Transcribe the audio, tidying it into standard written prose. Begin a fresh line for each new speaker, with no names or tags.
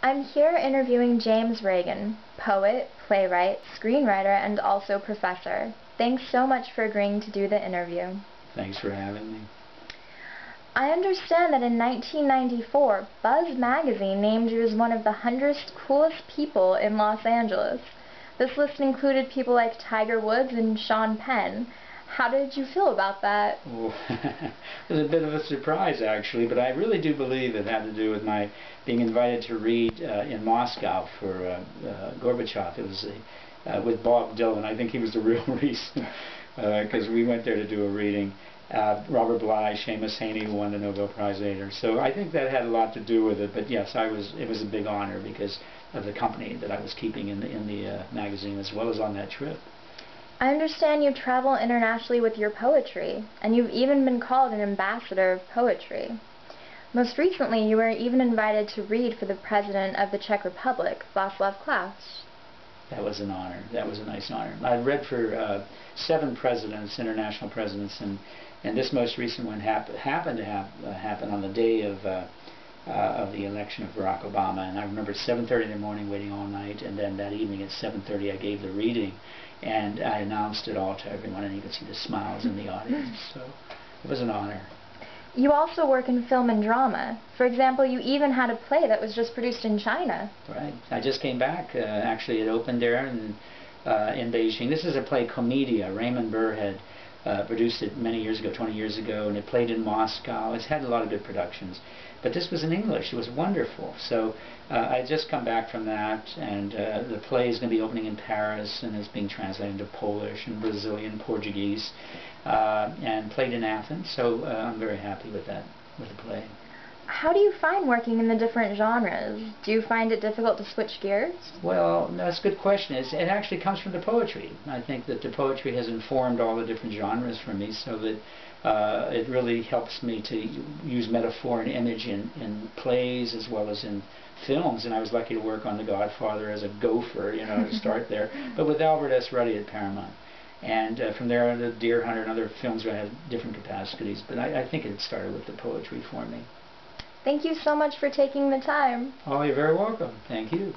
I'm here interviewing James Ragan, poet, playwright, screenwriter, and also professor. Thanks so much for agreeing to do the interview.
Thanks for having me.
I understand that in 1994, Buzz magazine named you as one of the 100 coolest people in Los Angeles. This list included people like Tiger Woods and Sean Penn. How did you feel about that?
Oh, it was a bit of a surprise, actually, but I really do believe it had to do with my being invited to read in Moscow for Gorbachev. It was with Bob Dylan. I think he was the real reason, because we went there to do a reading. Robert Bly, Seamus Haney, who won the Nobel Prize later. So I think that had a lot to do with it. But yes, it was a big honor because of the company that I was keeping in the magazine, as well as on that trip.
I understand you travel internationally with your poetry, and you've even been called an ambassador of poetry. Most recently, you were even invited to read for the President of the Czech Republic, Václav Klaus.
That was an honor. That was a nice honor. I read for 7 presidents, international presidents, and this most recent one happened to happen on the day of the election of Barack Obama. And I remember 7:30 in the morning, waiting all night, and then that evening at 7:30 I gave the reading, and I announced it all to everyone, and you could see the smiles in the audience. So it was an honor.
You also work in film and drama. For example, you even had a play that was just produced in China.
Right. I just came back. Actually, it opened there in Beijing. This is a play, Comedia. Raymond Burr had produced it many years ago, 20 years ago, and it played in Moscow. It's had a lot of good productions. But this was in English. It was wonderful. So I just come back from that, and the play is going to be opening in Paris, and it's being translated into Polish and Brazilian, Portuguese, and played in Athens. So I'm very happy with that, with the play.
How do you find working in the different genres? Do you find it difficult to switch gears?
Well, that's a good question. It actually comes from the poetry. I think that the poetry has informed all the different genres for me, so that it really helps me to use metaphor and image in plays as well as in films. And I was lucky to work on The Godfather as a gopher, to start there, but with Albert S. Ruddy at Paramount. And from there on to Deer Hunter and other films where I had different capacities. But I think it started with the poetry for me.
Thank you so much for taking the time.
Oh, you're very welcome. Thank you.